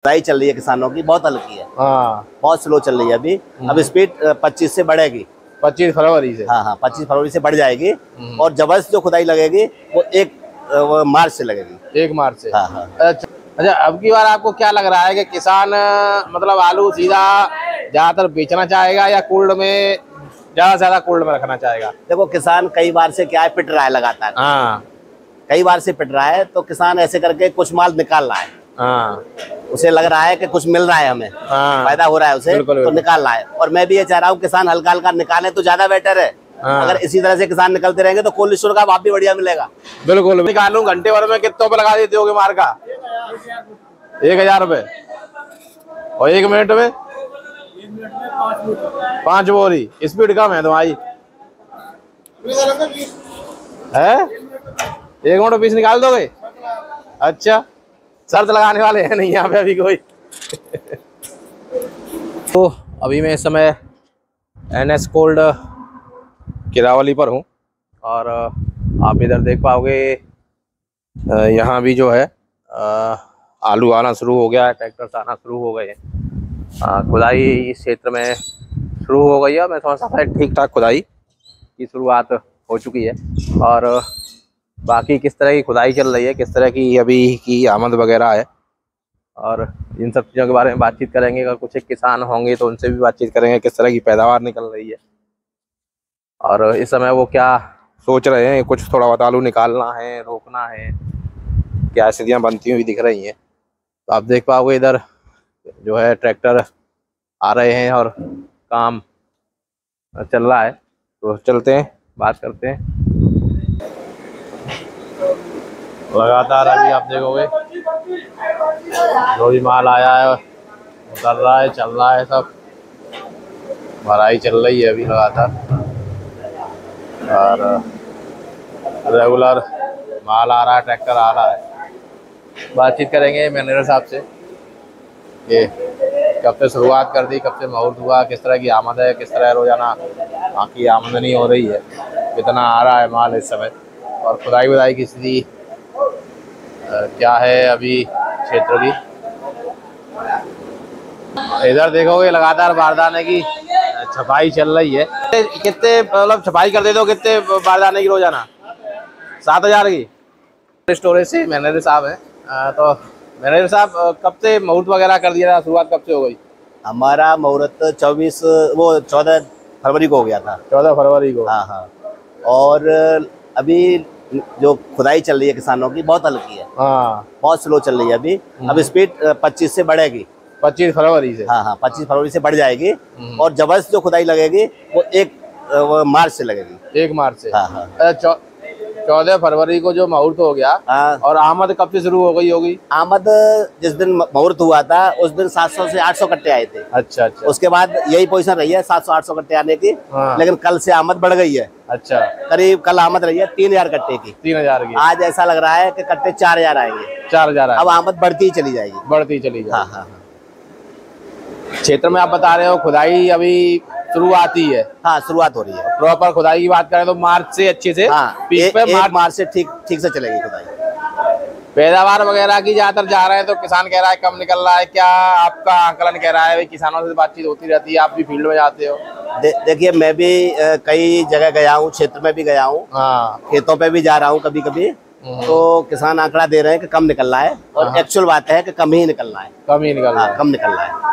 खुदाई चल रही है किसानों की, बहुत हल्की है। हाँ, बहुत स्लो चल रही है अभी। अब स्पीड 25 से बढ़ेगी। 25 फरवरी से। हाँ, 25 फरवरी से बढ़ जाएगी। और जबरदस्त जो खुदाई लगेगी वो 1 मार्च से लगेगी। 1 मार्च से। हाँ। अच्छा, अब की बार आपको क्या लग रहा है कि किसान मतलब आलू सीधा ज्यादातर बेचना चाहेगा या कोल्ड में ज्यादा से ज्यादा कोल्ड में रखना चाहेगा? देखो, किसान कई बार से क्या है, पिट रहा है लगातार। हाँ, कई बार से पिट रहा है, तो किसान ऐसे करके कुछ माल निकाल रहा है। हाँ, उसे लग रहा है कि कुछ मिल रहा है, हमें फायदा हो रहा है उसे, तो निकाल रहा है। और मैं भी ये चाह रहा हूँ किसान हल्का हल्का निकाले तो ज्यादा बेटर है। अगर इसी तरह से किसान निकलते रहेंगे तो कोल्ड स्टोर का भाव भी बढ़िया मिलेगा। बिल्कुल। निकालूं घंटे भर में कितनों पे लगा देते होगे मार्का? 1000 रुपए। और 1 मिनट में 5 बोरी। स्पीड कम है तुम्हारी है। 1 मिनट 20 निकाल दोगे? अच्छा, शर्त लगाने वाले हैं नहीं यहाँ पे अभी कोई। तो अभी मैं इस समय NS कोल्ड किरावली पर हूँ और आप इधर देख पाओगे यहाँ भी जो है आलू आना शुरू हो गया है, ट्रैक्टर्स आना शुरू हो गए हैं। खुदाई इस क्षेत्र में शुरू हो गई है। मैं समझता था ठीक ठाक खुदाई की शुरुआत हो चुकी है। और बाकी किस तरह की खुदाई चल रही है, किस तरह की अभी की आमद वगैरह है, और इन सब चीज़ों के बारे में बातचीत करेंगे। अगर कुछ एक किसान होंगे तो उनसे भी बातचीत करेंगे किस तरह की पैदावार निकल रही है और इस समय वो क्या सोच रहे हैं। कुछ थोड़ा बहुत आलू निकालना है, रोकना है, क्या स्थितियाँ बनती हुई दिख रही हैं। तो आप देख पाओगे इधर जो है ट्रैक्टर आ रहे हैं और काम चल रहा है। तो चलते हैं, बात करते हैं। लगातार अभी आप देखोगे जो भी माल आया है उतर रहा है, चल रहा है, सब भराई चल रही है अभी लगातार। और रेगुलर माल आ रहा है, ट्रैक्टर आ रहा है। बातचीत करेंगे मैनेजर साहब से कि कब से शुरुआत कर दी, कब से मुहूर्त हुआ, किस तरह की आमद है, किस तरह रोजाना बाकी आमदनी हो रही है, कितना आ रहा है माल इस समय, और खुदाई वुदाई की स्थिति क्या है अभी क्षेत्र की। इधर देखोगे लगातार बारदाने की छपाई चल रही है। कितने मतलब छपाई कर देते हो, कितने बारदाने की रोजाना? 7000 की। स्टोरेज से मैनेजर साहब हैं। तो मैनेजर साहब कब से मुहूर्त वगैरह कर दिया था, शुरुआत कब से हो गई? हमारा मुहूर्त 14 फरवरी को हो गया था। 14 फरवरी को। हाँ। और अभी जो खुदाई चल रही है किसानों की, बहुत हल्की है। हाँ, बहुत स्लो चल रही है अभी। अब स्पीड 25 से बढ़ेगी। 25 फरवरी से। हाँ, 25 फरवरी से बढ़ जाएगी। और जबरदस्त जो खुदाई लगेगी वो 1 मार्च से लगेगी। 1 मार्च से। हाँ। 14 फरवरी को जो मुहूर्त हो गया। हाँ। और आमद कब से शुरू हो गई होगी? आमद जिस दिन मुहूर्त हुआ था उस दिन 700 से 800 कट्टे आए थे। अच्छा। उसके बाद यही पोजीशन रही है 700-800 कट्टे आने की। हाँ। लेकिन कल से आमद बढ़ गई है। अच्छा। करीब कल आमद रही है 3000 कट्टे की। 3000 की। आज ऐसा लग रहा है कि कट्टे 4000 आएंगे। 4000। अब आमद बढ़ती ही चली जाएगी। बढ़ती चली जाएगी। हाँ। क्षेत्र में आप बता रहे हो खुदाई अभी शुरुआत ही है। हाँ, शुरुआत हो रही है। प्रॉपर खुदाई की बात करें तो मार्च से अच्छे से। हाँ, पीक पे मार्च से ठीक से चलेगी खुदाई। पैदावार वगैरह की ज्यादातर जा रहे हैं तो किसान कह रहा है कम निकल रहा है, क्या आपका आंकलन कह रहा है? भाई किसानों से बातचीत होती रहती है, आप भी फील्ड में जाते हो। देखिए, मैं भी कई जगह गया हूँ, क्षेत्र में भी गया हूँ। हाँ। खेतों पे भी जा रहा हूँ कभी कभी। तो किसान आंकड़ा दे रहे हैं कि कम निकल रहा है, और एक्चुअल बात है कि कम ही निकल रहा है। कम ही निकल रहा है। कम निकल रहा है।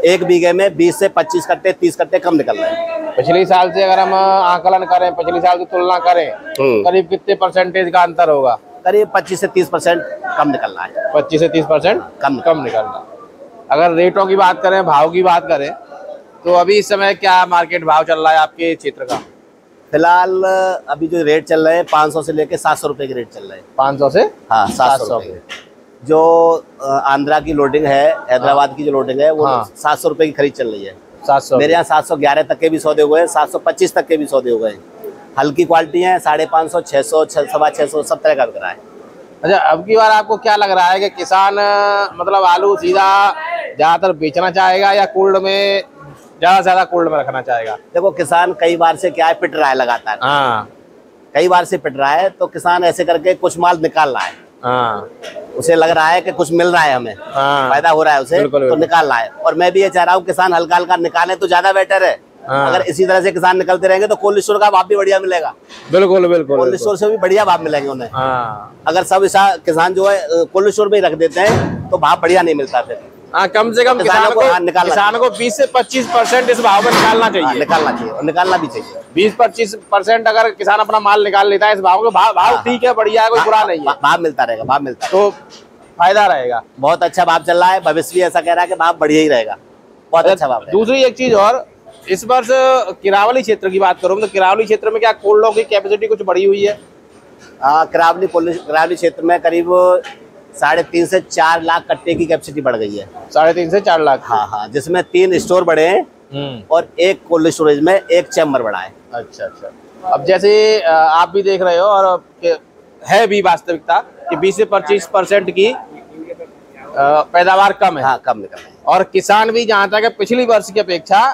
1 बीघे में 20 से 25 कट्टे, 30 कट्टे कम निकल रहे हैं। पिछले साल से अगर हम आंकलन करें, पिछले साल की तुलना करें, करीब कितने परसेंटेज का अंतर होगा? करीब 25 से 30% कम निकल रहा है। 25 से 30% कम निकल रहा है। अगर रेटों की बात करें, भाव की बात करें, तो अभी इस समय क्या मार्केट भाव चल रहा है आपके क्षेत्र का? फिलहाल अभी जो रेट चल रहे हैं 500 से लेके 700 रुपए के रेट चल रहे हैं। 500 से 700 रुपए। जो आंध्रा की लोडिंग है, हैदराबाद की जो लोडिंग है, वो 700 रुपए की खरीद चल रही है। 700। मेरे यहाँ 711 तक के भी सौदे हुए हैं, 725 तक के भी सौदे हुए हैं। हल्की क्वालिटी है, 550, 600, 650, सब तरह का बिक रहा है। अच्छा, अब की बार आपको क्या लग रहा है कि किसान मतलब आलू सीधा ज्यादातर बेचना चाहेगा या कोल्ड में ज्यादा से ज्यादा कोल्ड में रखना चाहेगा? देखो, किसान कई बार से क्या है, पिट रहा है लगातार। हाँ। कई बार से पिट रहा है, तो किसान ऐसे करके कुछ माल निकाल रहा है। हाँ, उसे लग रहा है कि कुछ मिल रहा है हमें, फायदा हो रहा है उसे, तो निकाल रहा है। और मैं भी ये चाह रहा हूँ किसान हल्का हल्का निकाले तो ज्यादा बेटर है। अगर इसी तरह से किसान निकलते रहेंगे तो कोल्ड स्टोर का भाव भी बढ़िया मिलेगा। बिल्कुल बिल्कुल, कोल्ड स्टोर से भी बढ़िया भाव मिलेंगे उन्हें। अगर सब ऐसा किसान जो है कोल्ड स्टोर में ही रख देते हैं तो भाव बढ़िया नहीं मिलता फिर। हाँ, कम से कम किसान को 20 से 25% इस भाव में निकालना चाहिए। निकालना चाहिए और निकालना भी चाहिए। 20-25% अगर किसान अपना माल निकाल लेता है इस भाव में, भाव ठीक है, बढ़िया है, कोई बुरा नहीं है, भाव मिलता रहेगा, भाव मिलता तो फायदा रहेगा। बहुत अच्छा भाव चल रहा है, भविष्य भी ऐसा कह रहा है कि भाव बढ़िया ही रहेगा, बहुत अच्छा भाव। दूसरी एक चीज और, इस वर्ष किरावली क्षेत्र की बात करूँ तो किरावली क्षेत्र में क्या कोल्डों की कैपेसिटी कुछ बढ़ी हुई है? किरावली क्षेत्र में करीब 3.5 से 4 लाख कट्टे की कैपेसिटी बढ़ गई है। 3.5 से 4 लाख? हाँ हाँ, जिसमें 3 स्टोर बढ़े हैं और एक कोल्ड स्टोरेज में 1 चैम्बर बढ़ा है। अच्छा अच्छा। अब जैसे आप भी देख रहे हो और है भी वास्तविकता कि 20 से 25% की पैदावार कम है। हाँ, कम निकल रही है। और किसान भी जहाँ तक पिछली वर्ष की अपेक्षा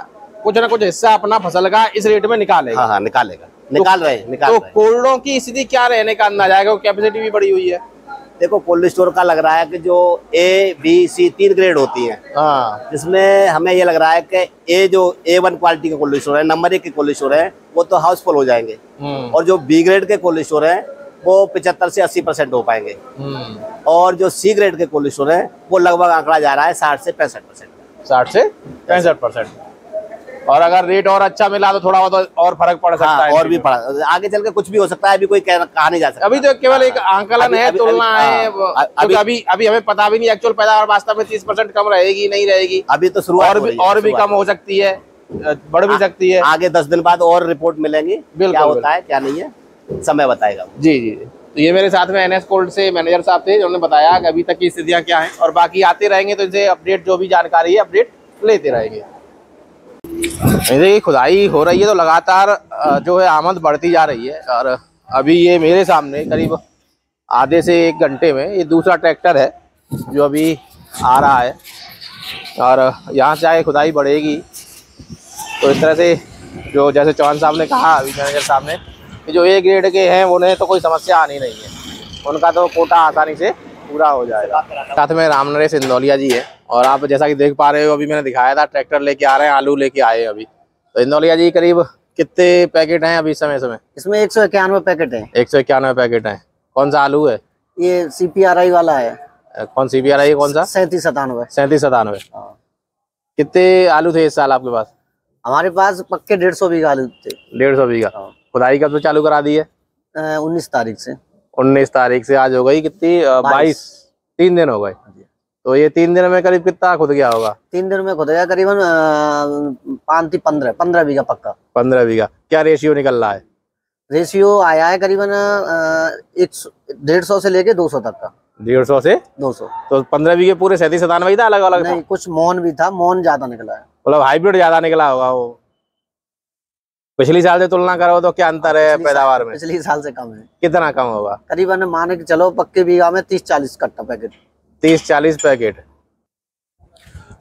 कुछ ना कुछ हिस्सा अपना फसल का इस रेट में निकालेगा। हाँ, निकालेगा, निकाल रहे हैं। तो कोल्डों की स्थिति क्या रहने का अंदाजा है? कैपेसिटी भी बढ़ी हुई है। देखो, कोल्ड स्टोर का लग रहा है कि जो A, B, C 3 ग्रेड होती हैं, हाँ, जिसमें हमें ये लग रहा है कि A1 क्वालिटी के कोल्ड स्टोर है, नंबर 1 के कोल्ड स्टोर है, वो तो हाउसफुल हो जाएंगे। और जो B ग्रेड के कोल्ड स्टोर है वो 75 से 80% हो पाएंगे। और जो C ग्रेड के कोल्ड स्टोर है वो लगभग आंकड़ा जा रहा है 60 से 65%। 60 से 65%। और अगर रेट और अच्छा मिला तो थोड़ा बहुत और फर्क पड़ सकता है। और भी पड़ा, आगे चल के कुछ भी हो सकता है, अभी कोई कहा नहीं जा सकता। अभी तो केवल एक आंकलन है, तुलना है। अभी हमें पता भी नहीं एक्चुअल पैदावार वास्तव में 30% कम रहेगी नहीं रहेगी। अभी तो शुरुआत और भी कम हो सकती है, बढ़ भी सकती है। आगे 10 दिन बाद और रिपोर्ट मिलेंगी, क्या होता है क्या नहीं है, समय बताएगा। जी जी। तो ये मेरे साथ में NS कोल्ड से मैनेजर साहब थे, जिन्होंने बताया कि अभी तक की स्थितियाँ क्या हैं, और बाकी आते रहेंगे तो इनसे अपडेट जो भी जानकारी है अपडेट लेते रहेंगे। देखिए, खुदाई हो रही है तो लगातार जो है आमद बढ़ती जा रही है। और अभी ये मेरे सामने करीब आधे से 1 घंटे में ये दूसरा ट्रैक्टर है जो अभी आ रहा है, और यहाँ से आगे खुदाई बढ़ेगी। तो इस तरह से जो जैसे चौहान साहब ने कहा अभी मैनेजर साहब ने कि जो A ग्रेड के हैं उन्हें तो कोई समस्या आनी नहीं है, उनका तो कोटा आसानी से पूरा हो जाएगा। साथ में राम नरेश इंदौलिया जी है, और आप जैसा कि देख पा रहे हो अभी मैंने दिखाया था ट्रैक्टर लेके आ रहे हैं, आलू लेके आए अभी। तो इंदौलिया जी करीब कितने पैकेट हैं अभी समय? इसमें 191 पैकेट है। 191 पैकेट हैं। कौन सा आलू है ये? CPRI वाला है। कौन CPRI? कौन सा? 3797। 3797। कितने आलू थे इस साल आपके पास? हमारे पास पक्के 150 बीघा आलू थे। 150 बीघा। खुदाई कब से चालू करा दी है? 19 तारीख से। 19 तारीख से। आज हो गई कितनी? 22। 3 दिन हो गए। तो ये 3 दिन में करीब कितना खुद गया होगा? 3 दिन में खुद गया करीबन 15 बीघा पक्का। 15 बीघा। क्या रेशियो निकल रहा है? रेशियो आया है करीबन 150 से लेके 200 तक का। 150 से 200। तो 15 बीघे पूरे 3797 था? अलग अलग नहीं, कुछ मोहन भी था, मोहन ज्यादा निकला है, मतलब हाइब्रिड ज्यादा निकला होगा। वो पिछली साल से तुलना करो तो क्या अंतर है पैदावार में? पिछली साल से कम है। कितना कम होगा? करीबन माने कि चलो पक्के बीघा में 30-40 कट्टा पैकेट। 30-40 पैकेट।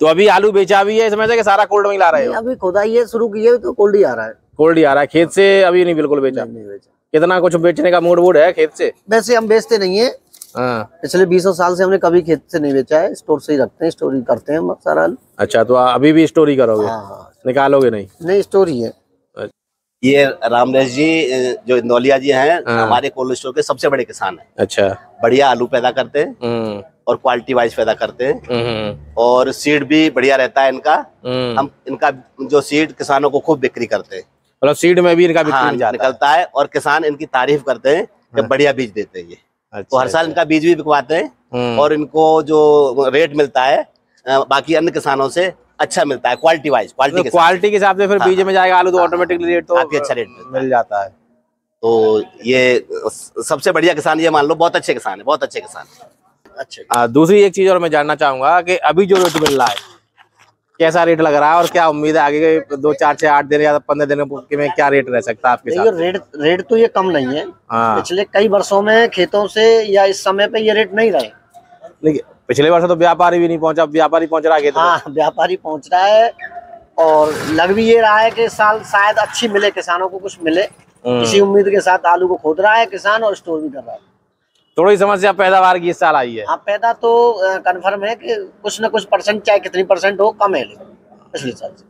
तो अभी आलू बेचा भी है इसमें से कि सारा कोल्ड में ला रहे हो? अभी खुदाई ये शुरू की है तो कोल्ड ही आ रहा है। कोल्ड ही आ रहा है, खेत से अभी नहीं बिल्कुल बेचा? नहीं बेचा। कितना कुछ बेचने का मूड है खेत से? वैसे हम बेचते नहीं है। पिछले 20 साल से हमने कभी खेत से नहीं बेचा है, स्टोर से ही रखते हैं, स्टोरी करते हैं सारा। अच्छा, तो अभी भी स्टोरी करोगे? निकालोगे नहीं? नहीं, स्टोरी है। ये रामनेश जी जो इंदौलिया जी हैं, हमारे कोल्ड स्टोर के सबसे बड़े किसान हैं। अच्छा। बढ़िया आलू पैदा करते हैं और क्वालिटी वाइज पैदा करते हैं, और सीड भी बढ़िया रहता है इनका। हम इनका जो सीड किसानों को खूब बिक्री करते हैं, मतलब सीड में भी इनका बिक्री निकलता है, और किसान इनकी तारीफ करते हैं कि बढ़िया बीज देते हैं ये। तो हर साल इनका बीज भी बिकवाते हैं, और इनको जो रेट मिलता है बाकी अन्य किसानों से अच्छा मिलता है क्वालिटी वाइज। क्वालिटी के हिसाब से फिर बीज में जाएगा आलू तो ऑटोमेटिकली रेट तो काफी अच्छा रेट मिल जाता है। तो ये सबसे बढ़िया किसान, ये मान लो बहुत अच्छे किसान है, बहुत अच्छे किसान है। अच्छा। दूसरी एक चीज और मैं जानना चाहूंगा कि अभी जो रेट मिल रहा है कैसा रेट लग रहा है, और क्या उम्मीद है आगे के 2, 4 से 8 दिन या 15 दिन में क्या रेट रह सकता है आपके साथ? रेट तो ये कम नहीं है। पिछले कई वर्षों में खेतों से या इस समय पे ये रेट नहीं रहे। लेकिन पिछले वर्ष तो व्यापारी भी नहीं पहुंचा, व्यापारी पहुंच रहा है। हाँ, व्यापारी पहुंच रहा है, और लग भी ये रहा है कि साल शायद अच्छी मिले, किसानों को कुछ मिले। इसी उम्मीद के साथ आलू को खोद रहा है किसान और स्टोर भी कर रहा है। थोड़ी समस्या पैदावार की इस साल आई है। हाँ, पैदा तो कंफर्म है कि कुछ न कुछ परसेंट, चाहे कितनी परसेंट हो, कम है लेकिन पिछले साल से।